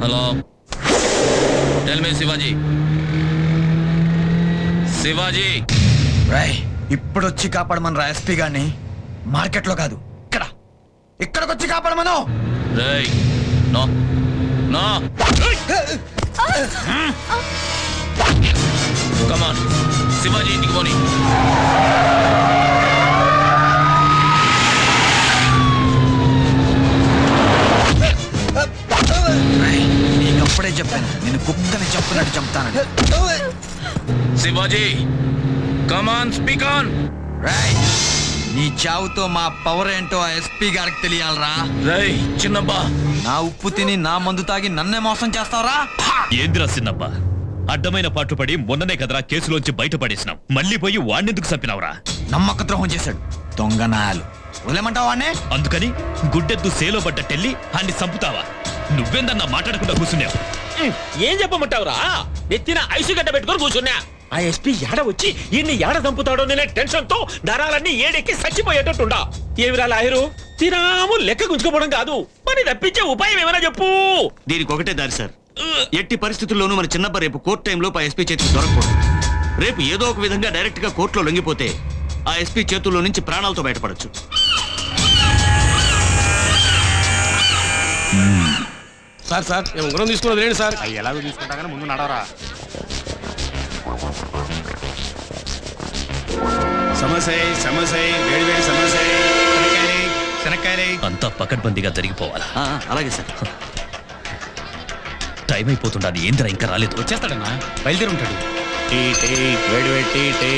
Hello, tell me Shivaji. Shivaji Roy ఇప్పుడు వచ్చి కాపాడమని ఎస్పీ గారిని. మార్కెట్లో కాదు, ఇక్కడికి వచ్చి కాపాడమను. రేయ్ నో నో, కమాన్ శివాజీ ఇంటికి పోనీ. నీకప్పుడే చెప్పాను, నేను కుక్కని చెప్పున్నట్టు చెప్తాను. Shivaji come on speak on. Roy నీ చావుతో మా పవర్ ఏంటో ఆ ఎస్పీ గారికి తెలియాలరా. రేయ్ చిన్నబ్బా, నా ఉప్పు తిని నా మందు తాగి నన్నే మోసం చేస్తావరా? ఏందిరా చిన్నబ్బా, అడ్డమైన పాటుపడి మొన్ననే కదరా కేసులోంచి బయటపడేసినాం. మళ్ళీ పోయి వాణ్ణెందుకు చంపినావురా? నమ్మక ద్రోహం చేశాడు దొంగనాయాలు. వదిలేమంటావా వాణ్ణే? అందుకని గుడ్డెద్దు సేలో పడ్డట్టెళ్ళి అన్ని చంపుతావా? నువ్వేందన్నా మాట్లాడకుండా కూర్చున్నావు? ఏం చెప్పమంటావురా? నెత్తిన ఐసు గడ్డ పెట్టుకొని కూర్చున్నా. ఆ ఎస్పీ ఏడ వచ్చి ఈయన్ని ఏడ చంపుతాడో నేనే టెన్షన్ తో నరాలన్నీ ఏడెక్కి చచ్చిపోయేటట్టుండా. ఏమిరా లాయరు, తినాము లెక్క గుంజుకోవడం కాదు, పని తప్పించే ఉపాయం ఏమైనా చెప్పు. దీనికి ఒకటే దారి సార్. ఎట్టి పరిస్థితుల్లోనూ మన చిన్నప్ప రేపు కోర్టు టైంలో ఆ ఎస్పీ చేతికి దొరకకూడదు. రేపు ఏదో ఒక విధంగా డైరెక్ట్ గా కోర్టులో లొంగిపోతే ఆ ఎస్పీ చేతుల్లో నుంచి ప్రాణాలతో బయటపడచ్చు. సార్ ఉంగరం తీసుకున్నది రేండి సార్. ఎలాగో తీసుకుంటా కానీ ముందు నడవరా. సమోసే వేడి వేడి సమోసే, శనక్కాయలే. అంతా పకడ్బందీగా జరిగిపోవాలా? అలాగే సార్. టైం అయిపోతుండా, ఏందిరా ఇంకా రాలేదు? వచ్చేస్తాడన్నా, బయలుదేరి ఉంటాడు. టీ వేడి వేడి టీ.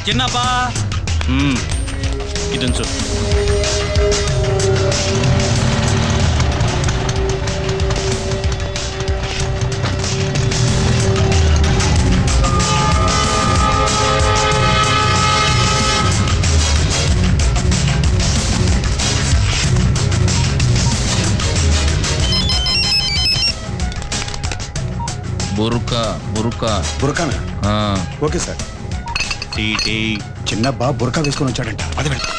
చిన్నప్పా ఇది ఉంచు. బురకానా? Okay sir. టీ చిన్నబ్బా బురకా వేసుకొని వచ్చాడంట. అది వెళ్ళి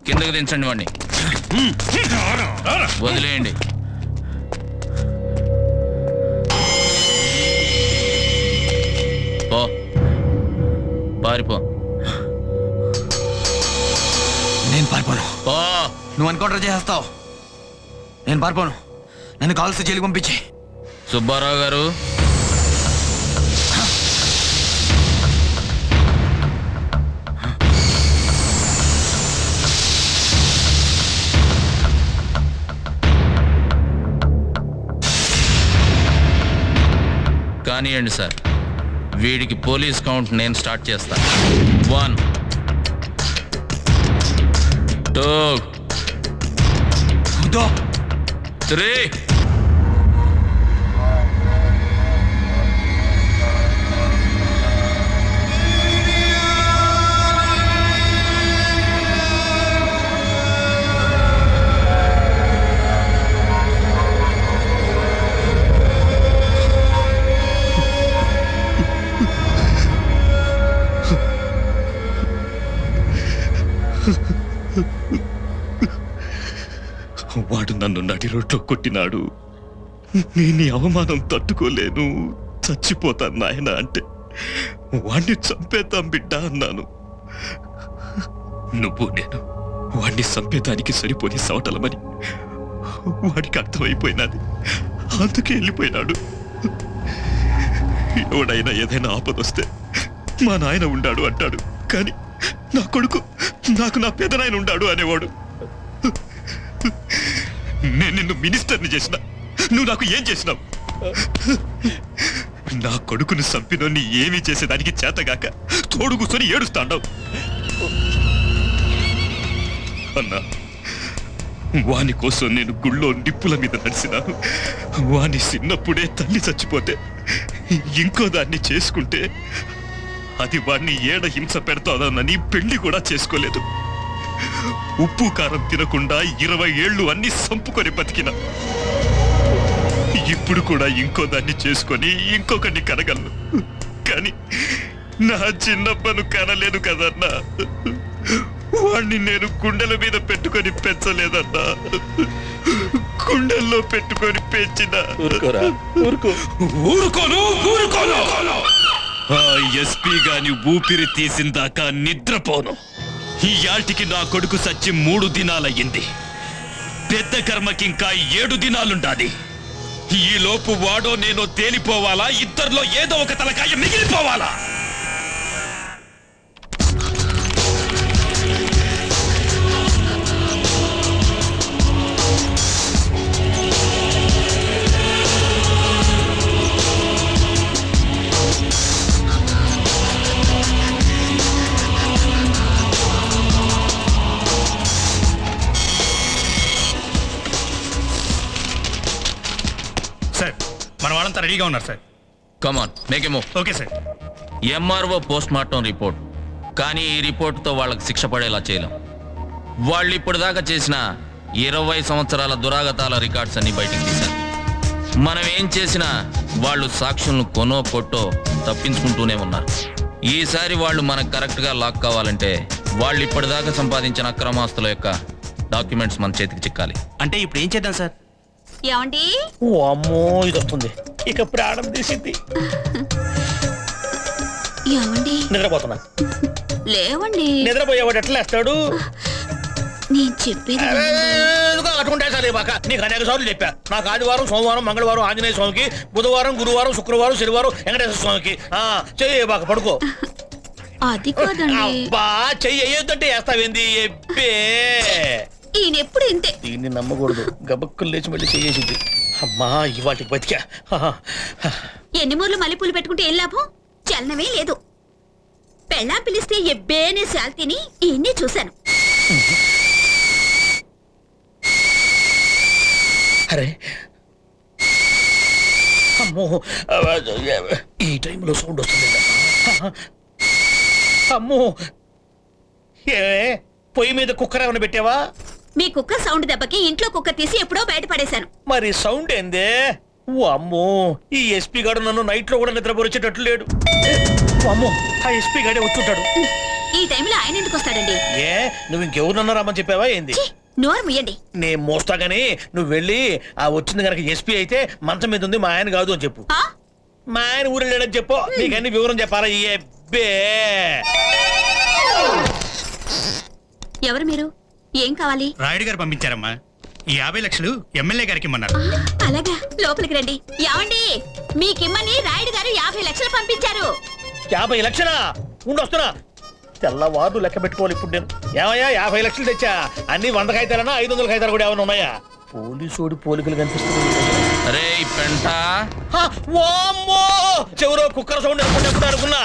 కిందకి దించండి వాడిని, వదిలేయండి. పో, పారిపో. నేను పారిపోను. పో. నువ్వు ఎన్కౌంటర్ చేసేస్తావు, నేను పారిపోను. నన్ను కాల్సి జైలుకి పంపించి. సుబ్బారావు గారు, కానివ్వండి సార్. వీడికి పోలీస్ కౌంట్ నేను స్టార్ట్ చేస్తాను. 1 2 3. వాడు నన్ను నడి రోడ్లో కొట్టినాడు. నేను అవమానం తట్టుకోలేను, చచ్చిపోతాను నాయన అంటే వాణ్ణి చంపేద్దాం బిడ్డ అన్నాను. నువ్వు నేను వాడిని చంపేదానికి సరిపోని సవటలమని వాడికి అర్థమైపోయినది. అందుకే వెళ్ళిపోయినాడు. ఎవడైనా ఏదైనా ఆపదొస్తే మా నాయన ఉండాడు అంటాడు, కానీ నా కొడుకు నాకు నా పెదనాయన ఉండాడు అనేవాడు. నేను నిన్ను మినిస్టర్ని చేసిన, నువ్వు నాకు ఏం చేసినావు? నా కొడుకును చంపినోన్ని ఏమీ చేసేదానికి చేతగాక తోడు కూర్చొని ఏడుస్తాండావు. అన్నా, వాని కోసం నేను గుళ్ళో నిప్పుల మీద నడిచినాను. వాని చిన్నప్పుడే తల్లి చచ్చిపోతే ఇంకో దాన్ని చేసుకుంటే అది వాణ్ణి ఏడ హింస పెడతాదోనని పెళ్లి కూడా చేసుకోలేదు. ఉప్పు కారం తినకుండా 20 ఏళ్ళు అన్ని సంపుకొని బతికిన. ఇప్పుడు కూడా ఇంకో దాన్ని చేసుకొని ఇంకొకరిని కనగలను, కానీ నా చిన్నప్పను కనలేను కదన్నా. వాణ్ణి నేను గుండెల మీద పెట్టుకొని పెంచలేదన్నా, గుండెల్లో పెట్టుకొని పెంచిన. ఊరుకోను. ఆ ఎస్పీ గాని ఊపిరి తీసిందాకా నిద్రపోను. ఈ యాటికి నా కొడుకు సచ్చి 3 దినాలయ్యింది. పెద్ద కర్మకి ఇంకా 7 దినాలుండాలి. ఈ లోపు వాడో నేనో తేలిపోవాలా, ఇద్దరిలో ఏదో ఒక తలకాయ మిగిలిపోవాలా? సార్, మన వాళ్ళంతా రెడీగా ఉన్నారు sir. Come on make move. Okay sir. MRO post mortem report, కానీ ఈ రిపోర్టుతో వాళ్ళకి శిక్ష పడేలా చేయలేం. వాళ్ళు ఇప్పటిదాకా చేసిన 20 సంవత్సరాల దురాగతాల రికార్డ్స్ అన్ని బయటికి తీశారు. మనం ఏం చేసినా వాళ్ళు సాక్షులను కొనో కొట్టో తప్పించుకుంటూనే ఉన్నారు. ఈసారి వాళ్ళు మనకు కరెక్ట్గా లాక్ కావాలంటే వాళ్ళు ఇప్పటిదాకా సంపాదించిన అక్రమాస్తుల యొక్క డాక్యుమెంట్స్ మన చేతికి చిక్కాలి. అంటే ఇప్పుడు ఏం చేద్దాం సార్? ఏమండి? ఓ అమ్మో, ఇది వస్తుంది ఇక ప్రాణం తీసింది. ఏమండి? నిద్రపోతున్నా. లేవండి, నిద్రపోయేవాడు ఎట్లా వేస్తాడు? నేను చెప్పేది అటుకుంటే సరే బాక. నీకు అనేక సార్లు చెప్పా, నాకు ఆదివారం, సోమవారం, మంగళవారం ఆంజనేయ స్వామికి, బుధవారం, గురువారం, శుక్రవారం, శనివారం వెంకటేశ్వర స్వామికి. చెయ్యి బాక, పడుకో. అది కాదండి. అబ్బా, చెయ్యి అయ్యేదంటే వేస్తావేంది? ఎబ్బే, ఈయన ఎప్పుడు ఇంతే. దీన్ని నమ్మకూడదు. గబక్కులు లేచి మళ్ళీ చెయ్యేసింది. అమ్మా, ఇవాటికి బతికా. ఎన్ని మూర్లు మల్లెపూలు పెట్టుకుంటే ఏం లాభం? చలనమే లేదు. పెళ్ళా పిలిస్తే ఎబ్బేనే శాల్తీని ఈయన్ని చూశాను. అరే అమ్మో, ఈ టైంలో సౌండ్ వస్తుంది. అమ్మో, ఏ పొయ్యి మీద కుక్కర్ ఏమైనా పెట్టావా? మీ కుక్క సౌండ్ దెబ్బకి ఇంట్లో కుక్క తీసి ఎప్పుడో బయట పడేశాను. మరి సౌండ్ ఏందే? ఓ అమ్మో, ఈ ఎస్పీ గారు నన్ను నైట్ లో కూడా నిద్రపోచ్చేటట్లు లేడు. ఓ అమ్మో, ఆ ఎస్పీ గాడే వచ్చుంటాడు. ఈ టైంలో ఆయన ఎందుకు వస్తాడండి? ఏ, నువ్వు ఇంకెవరున్నా రమ్మని చెప్పావా ఏంది? ఛీ, నోరు ముయ్యండి. నేను మోస్తాగాని నువ్వు వెళ్ళి ఆ వచ్చింది కనుక ఎస్పీ అయితే మంచం మీద ఉంది, మా ఆయన కాదు అని చెప్పు. ఆ? మా ఆయన ఊరు వెళ్ళాడని చెప్పు. నీకన్నీ వివరం చెప్పాలా? ఈ ఎబ్బే. ఎవరు మీరు? ఏం కావాలి? రాయుడు గారు పంపించారమ్మా. ఈ 50 లక్షలు ఎమ్మెల్యే గారికి ఇమ్మన్నారు. అలాగా, లోపలికి రండి. ఏమండి, మీకిమ్మని రాయుడు గారు 50 లక్షలు పంపించారు. 50 లక్షలా? ఉండొస్తున్నా. తెల్లవారు లెక్క పెట్టుకోవాలి ఇప్పుడు నేను. ఏమయ్యా, 50 లక్షలు తెచ్చా. అన్ని 100 కాగితాలన్నా 500 కాగితాలు కూడా ఏమైనా ఉన్నాయా? పోలీసోడి పోలికలు కనిపిస్తుంది. అరే పెంట, చెవులో కుక్కర సౌండ్ అనుకున్నా.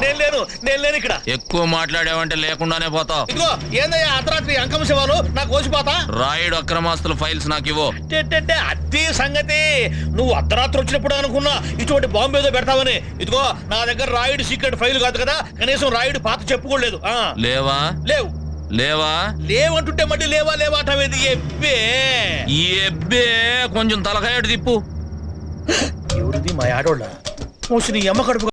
నేను లేను ఇక్కడ. ఎక్కువ మాట్లాడావంటే లేకుండానే పోతావు. ఇదిగో, ఏందయ్యా అర్ధరాత్రి అంకం శివాలు నాకు కోసిపోతా? రాయుడు అక్రమాస్తుల ఫైల్స్ నాకు ఇవ్వు. అదే సంగతి. నువ్వు అర్ధరాత్రి వచ్చినప్పుడు అనుకున్నా ఇటువంటి బాంబు ఏదో పెడతావని. ఇదిగో, నా దగ్గర రాయుడు సీక్రెట్ ఫైల్ కాదు కదా, కనీసం రాయుడు పాత చెప్పుకోలేదు. లేవా? లేవు. లేవా? లేవంటుంటే మళ్ళీ లేవా అంటావేది? ఎబ్బే. ఈ ఎబ్బే కొంచెం తలకాయడు తిప్పు. ఎవరిది? మా ఆడోళ్ళ. మోసి నీ అమ్మ కడుపు